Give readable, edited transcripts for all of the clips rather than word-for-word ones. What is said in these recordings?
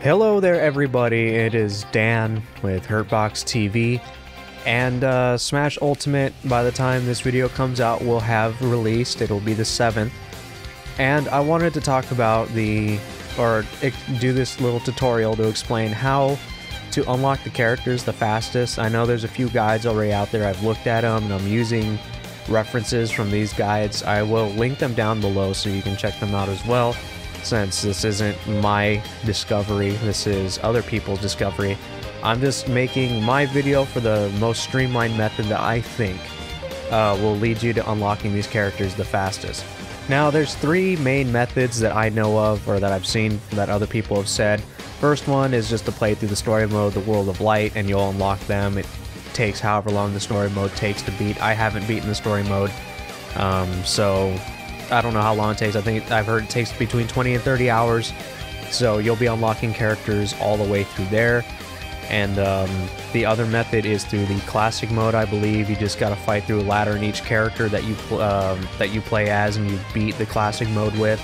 Hello there everybody, it is Dan with HurtboxTV, and Smash Ultimate, by the time this video comes out, will have released. It'll be the 7th, and I wanted to talk about do this little tutorial to explain how to unlock the characters the fastest. I know there's a few guides already out there, I've looked at them, and I'm using references from these guides. I will link them down below so you can check them out as well. Since this isn't my discovery, this is other people's discovery, I'm just making my video for the most streamlined method that I think will lead you to unlocking these characters the fastest. Now, there's 3 main methods that I know of, or that I've seen that other people have said. First one is just to play through the story mode, the World of Light, and you'll unlock them. It takes however long the story mode takes to beat. I haven't beaten the story mode, so I don't know how long it takes. I've heard it takes between 20 and 30 hours. So you'll be unlocking characters all the way through there. And the other method is through the classic mode, I believe. You just gotta fight through a ladder in each character that you play as and you beat the classic mode with.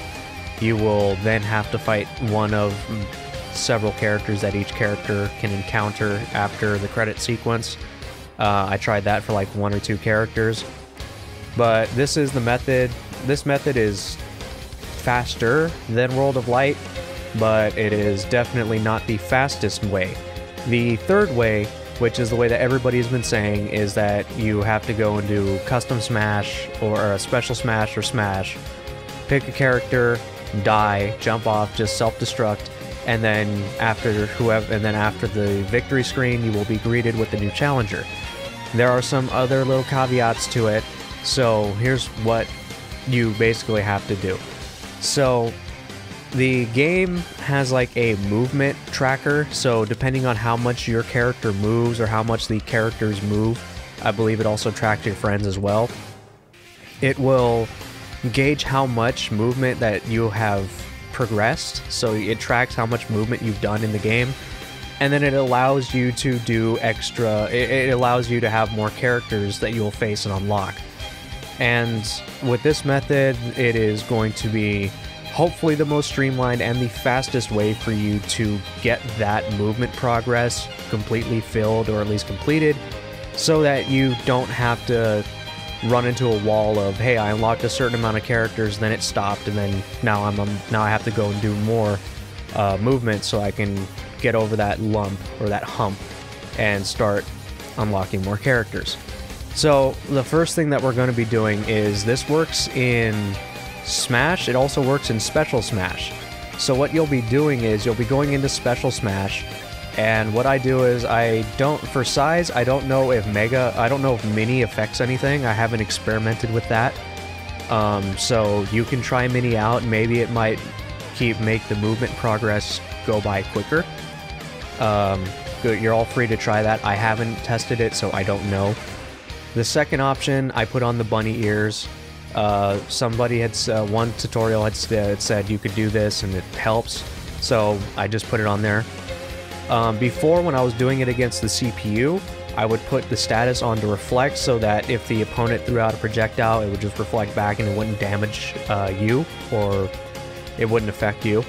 You will then have to fight one of several characters that each character can encounter after the credit sequence. I tried that for like 1 or 2 characters. But this is the method. This method is faster than World of Light, but it is definitely not the fastest way. The third way, which is the way that everybody's been saying, is that you have to go and do custom smash or a special smash or smash, pick a character, die, jump off, just self-destruct, and then after the victory screen, you will be greeted with the new challenger. There are some other little caveats to it, so here's what you basically have to do. So the game has like a movement tracker, so depending on how much your character moves or how much the characters move, I believe it also tracks your friends as well. It will gauge how much movement that you have progressed, so it tracks how much movement you've done in the game, and then it allows you to do it allows you to have more characters that you will face and unlock. And with this method, it is going to be hopefully the most streamlined and the fastest way for you to get that movement progress completely filled, or at least completed, so that you don't have to run into a wall of, hey, I unlocked a certain amount of characters, then it stopped, and then now I have to go and do more movement so I can get over that lump or that hump and start unlocking more characters. So the first thing that we're going to be doing is, this works in Smash, it also works in Special Smash. So what you'll be doing is, you'll be going into Special Smash, and what I do is, for size, I don't know if Mini affects anything. I haven't experimented with that. So you can try Mini out, maybe it might make the movement progress go by quicker. You're all free to try that. I haven't tested it, so I don't know. The second option, I put on the bunny ears. Somebody had one tutorial had said you could do this and it helps, so I just put it on there. Before, when I was doing it against the CPU, I would put the status on to reflect, so that if the opponent threw out a projectile, it would just reflect back and it wouldn't damage you, or it wouldn't affect you.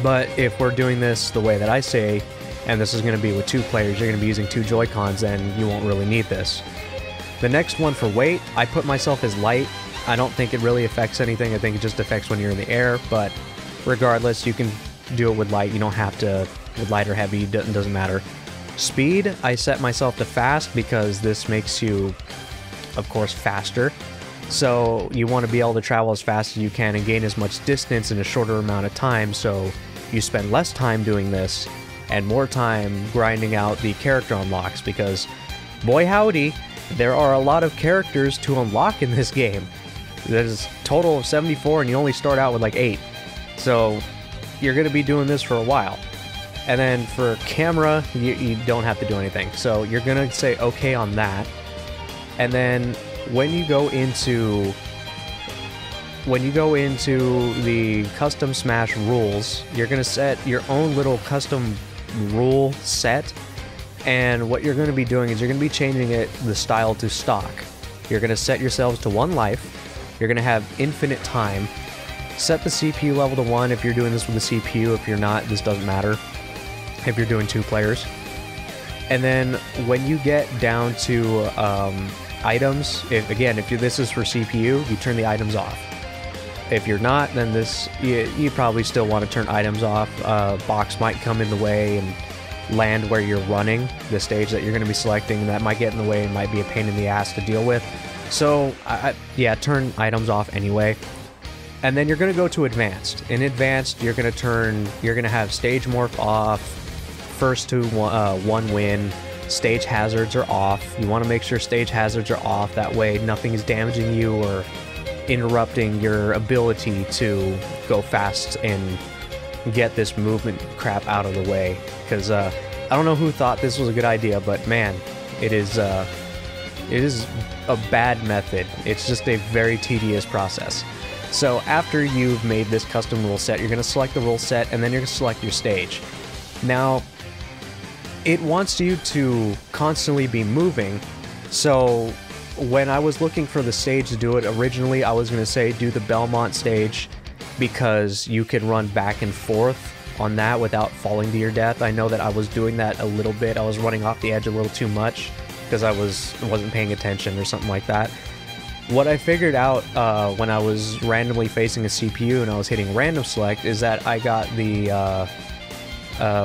But if we're doing this the way that I say, and this is going to be with 2 players, you're going to be using 2 Joy-Cons, then you won't really need this. The next one, for weight, I put myself as light. I don't think it really affects anything. I think it just affects when you're in the air, but regardless, you can do it with light. You don't have to with light or heavy, it doesn't matter. Speed, I set myself to fast because this makes you, of course, faster. So you want to be able to travel as fast as you can and gain as much distance in a shorter amount of time, so you spend less time doing this and more time grinding out the character unlocks, because boy howdy, there are a lot of characters to unlock in this game. There's a total of 74 and you only start out with like 8. So you're going to be doing this for a while. And then for camera, you don't have to do anything. So you're going to say okay on that. And then when you go into the custom Smash rules, you're going to set your own little custom rule set. And what you're going to be doing is, you're going to be changing the style to stock. You're going to set yourselves to 1 life. You're going to have infinite time. Set the CPU level to 1 if you're doing this with the CPU. If you're not, this doesn't matter if you're doing 2 players. And then when you get down to items, if this is for CPU, you turn the items off. If you're not, then you probably still want to turn items off. Box might come in the way and land where you're running, the stage that you're going to be selecting, and that might get in the way and might be a pain in the ass to deal with. So, yeah, turn items off anyway. And then you're going to go to advanced. In advanced, you're going to have stage morph off, first to one win, stage hazards are off. You want to make sure stage hazards are off, that way nothing is damaging you or interrupting your ability to go fast and get this movement crap out of the way. Because I don't know who thought this was a good idea, but man, it is a bad method. It's just a very tedious process. So after you've made this custom rule set, you're going to select the rule set, and then you're going to select your stage. Now, it wants you to constantly be moving, so when I was looking for the stage to do it, originally I was going to say do the Belmont stage, because you can run back and forth on that without falling to your death. I know that I was doing that a little bit. I was running off the edge a little too much because I wasn't paying attention or something like that. What I figured out when I was randomly facing a CPU and I was hitting random select is that I got the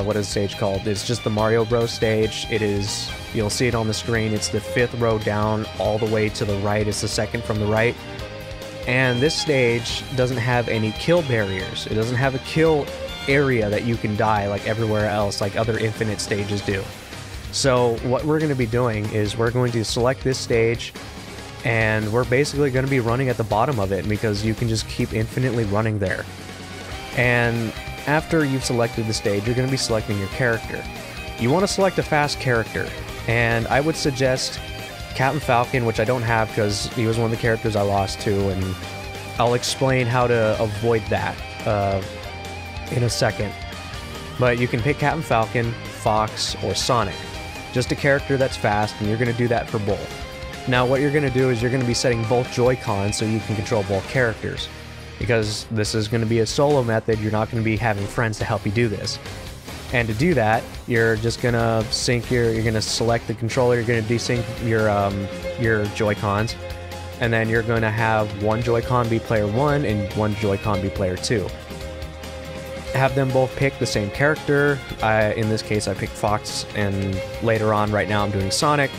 what is the stage called? It's just the Mario Bros stage. It is, you'll see it on the screen, it's the 5th row down all the way to the right. It's the second from the right. And this stage doesn't have any kill barriers. It doesn't have a kill area that you can die like everywhere else, like other Infinite stages do. So what we're going to be doing is we're going to select this stage, and we're basically going to be running at the bottom of it because you can just keep infinitely running there. And after you've selected the stage, you're going to be selecting your character. You want to select a fast character, and I would suggest Captain Falcon, which I don't have because he was one of the characters I lost to, and I'll explain how to avoid that in a second. But you can pick Captain Falcon, Fox, or Sonic. Just a character that's fast, and you're going to do that for both. Now what you're going to do is you're going to be setting both Joy-Cons so you can control both characters. Because this is going to be a solo method, you're not going to be having friends to help you do this. And to do that, you're just going to you're going to select the controller, you're going to desync your Joy-Cons, and then you're going to have one Joy-Con be player 1 and one Joy-Con be player 2. Have them both pick the same character. In this case, I picked Fox, and later on, right now, I'm doing Sonic.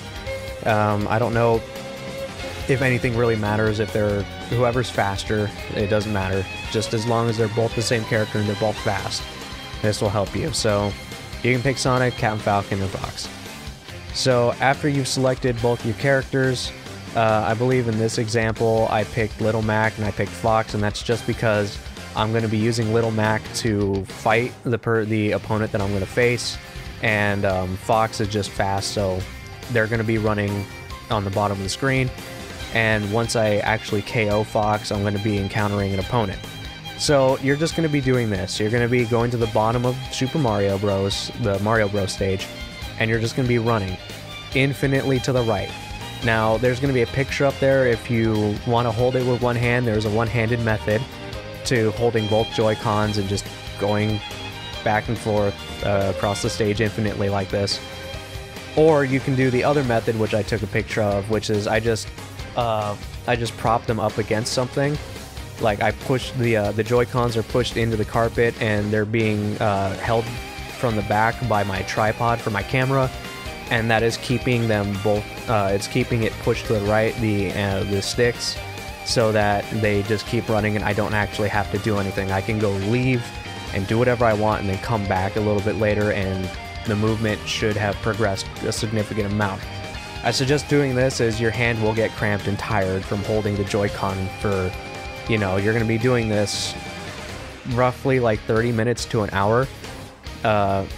I don't know if anything really matters, if they're whoever's faster, it doesn't matter. Just as long as they're both the same character and they're both fast, this will help you. So you can pick Sonic, Captain Falcon, or Fox. So after you've selected both your characters, I believe in this example I picked Little Mac and I picked Fox, and that's just because I'm going to be using Little Mac to fight the opponent that I'm going to face, and Fox is just fast, so they're going to be running on the bottom of the screen. And once I actually KO Fox, I'm going to be encountering an opponent. So you're just going to be doing this. You're going to be going to the bottom of Super Mario Bros, the Mario Bros stage, and you're just going to be running infinitely to the right. Now, there's going to be a picture up there. If you want to hold it with one hand, there's a one-handed method to holding both Joy-Cons and just going back and forth across the stage infinitely like this. Or you can do the other method, which I took a picture of, which is I just prop them up against something. Like I push the Joy-Cons are pushed into the carpet, and they're being held from the back by my tripod for my camera, and that is keeping them both. It's keeping it pushed to the right, the sticks, so that they just keep running, and I don't actually have to do anything. I can go leave and do whatever I want, and then come back a little bit later, and the movement should have progressed a significant amount. I suggest doing this as your hand will get cramped and tired from holding the Joy-Con for, you know, you're going to be doing this roughly like 30 minutes to an hour.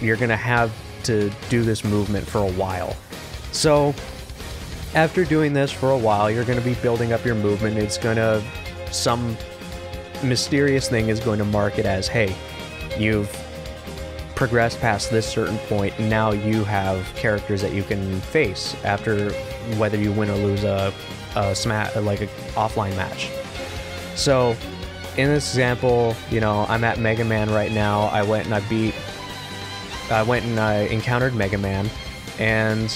You're going to have to do this movement for a while. So after doing this for a while, you're going to be building up your movement. It's going to, some mysterious thing is going to mark it as, hey, you've progressed past this certain point, and now you have characters that you can face after whether you win or lose a offline match. So in this example, you know, I'm at Mega Man right now. I went and I encountered Mega Man, and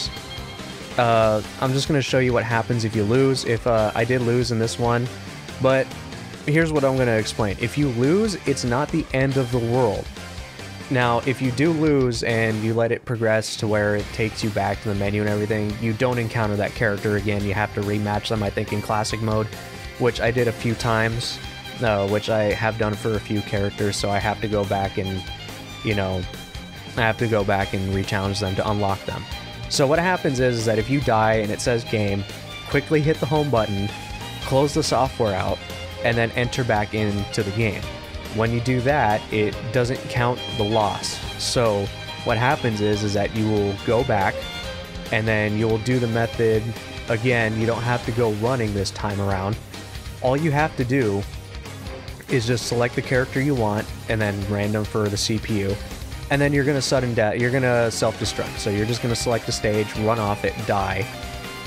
I'm just going to show you what happens if you lose. If I did lose in this one, but here's what I'm going to explain. If you lose, it's not the end of the world. Now, if you do lose and you let it progress to where it takes you back to the menu and everything, you don't encounter that character again. You have to rematch them, I think, in classic mode, which I did a few times, which I have done for a few characters, so I have to go back and, you know, I have to go back and re-challenge them to unlock them. So what happens is that if you die and it says game, quickly hit the home button, close the software out, and then enter back into the game. When you do that, it doesn't count the loss. So what happens is that you will go back and then you will do the method again. You don't have to go running this time around. All you have to do is just select the character you want and then random for the CPU. And then you're going to sudden death, you're going to self-destruct. So you're just going to select the stage, run off it, die.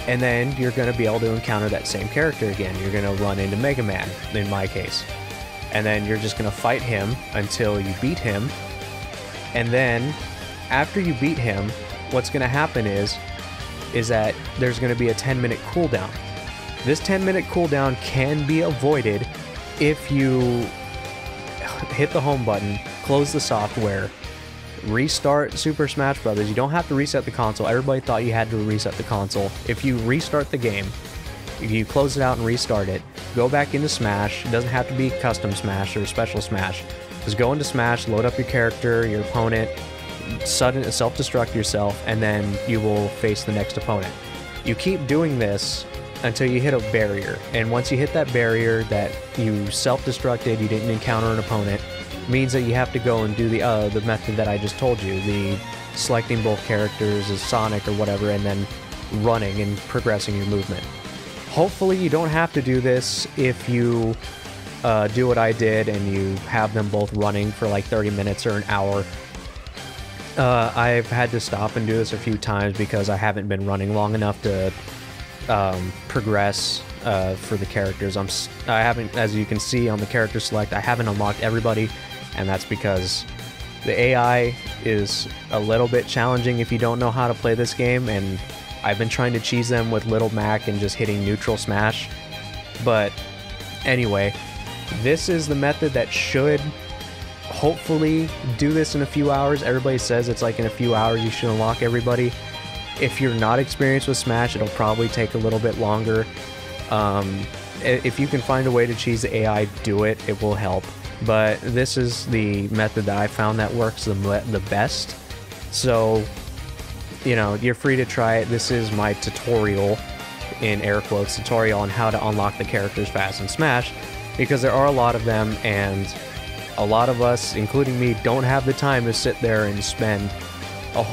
And then you're going to be able to encounter that same character again. You're going to run into Mega Man, in my case. And then you're just going to fight him until you beat him. And then, after you beat him, what's going to happen is that there's going to be a 10-minute cooldown. This 10-minute cooldown can be avoided if you hit the home button, close the software, restart Super Smash Bros. You don't have to reset the console. Everybody thought you had to reset the console. If you restart the game, you close it out and restart it, go back into Smash. It doesn't have to be custom Smash or special Smash. Just go into Smash, load up your character, your opponent, sudden self-destruct yourself, and then you will face the next opponent. You keep doing this until you hit a barrier, and once you hit that barrier that you self-destructed, you didn't encounter an opponent, means that you have to go and do the method that I just told you, the selecting both characters as Sonic or whatever, and then running and progressing your movement. Hopefully you don't have to do this if you do what I did and you have them both running for like 30 minutes or an hour. I've had to stop and do this a few times because I haven't been running long enough to progress for the characters. I haven't, as you can see on the character select, I haven't unlocked everybody, and that's because the AI is a little bit challenging if you don't know how to play this game, and I've been trying to cheese them with Little Mac and just hitting neutral smash. But anyway, this is the method that should hopefully do this in a few hours. Everybody says it's like in a few hours you should unlock everybody. If you're not experienced with Smash, it'll probably take a little bit longer. If you can find a way to cheese the AI, do it. It will help. But this is the method that I found that works the best. So, you know, you're free to try it. This is my tutorial, in air quotes, tutorial on how to unlock the characters fast in Smash, because there are a lot of them, and a lot of us, including me, don't have the time to sit there and spend a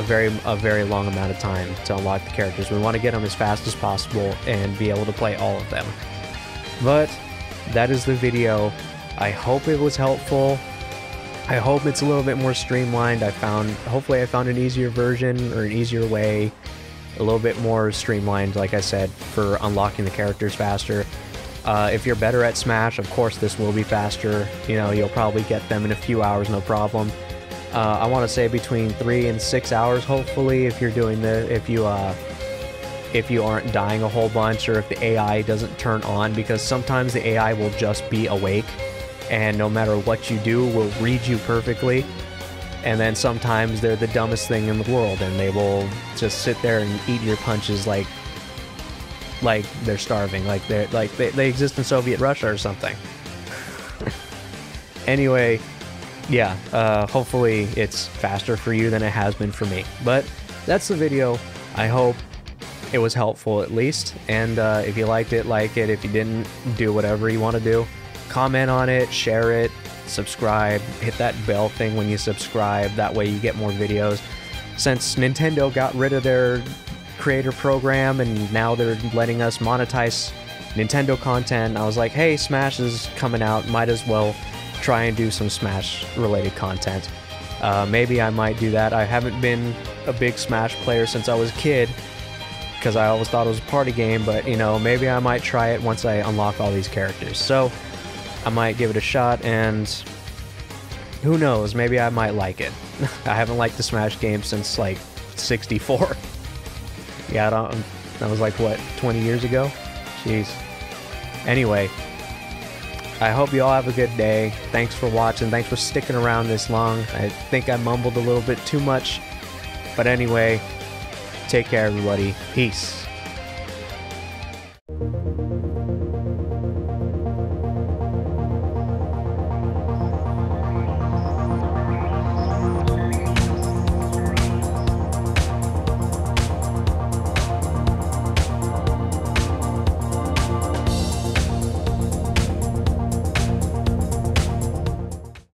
very long amount of time to unlock the characters. We want to get them as fast as possible and be able to play all of them. But that is the video. I hope it was helpful. I hope it's a little bit more streamlined. Hopefully I found an easier version, or an easier way, a little bit more streamlined, like I said, for unlocking the characters faster. If you're better at Smash, of course this will be faster. You know, you'll probably get them in a few hours, no problem. I want to say between 3 and 6 hours, hopefully, if you're doing if you aren't dying a whole bunch, or if the AI doesn't turn on, because sometimes the AI will just be awake, and no matter what you do, will read you perfectly. And then sometimes they're the dumbest thing in the world, and they will just sit there and eat your punches like they're starving, like they exist in Soviet Russia or something. Anyway, yeah, hopefully it's faster for you than it has been for me. But that's the video. I hope it was helpful at least, and if you liked it, like it. If you didn't, do whatever you want to do. Comment on it, share it, subscribe, hit that bell thing when you subscribe, that way you get more videos. Since Nintendo got rid of their creator program and now they're letting us monetize Nintendo content, I was like, hey, Smash is coming out, might as well try and do some Smash related content. Maybe I might do that. I haven't been a big Smash player since I was a kid, because I always thought it was a party game, but you know, maybe I might try it once I unlock all these characters. So I might give it a shot, and who knows, maybe I might like it. I haven't liked the Smash game since like 64. Yeah, that was like what, 20 years ago? Jeez. Anyway, I hope you all have a good day. Thanks for watching. Thanks for sticking around this long. I think I mumbled a little bit too much. But anyway, take care, everybody. Peace.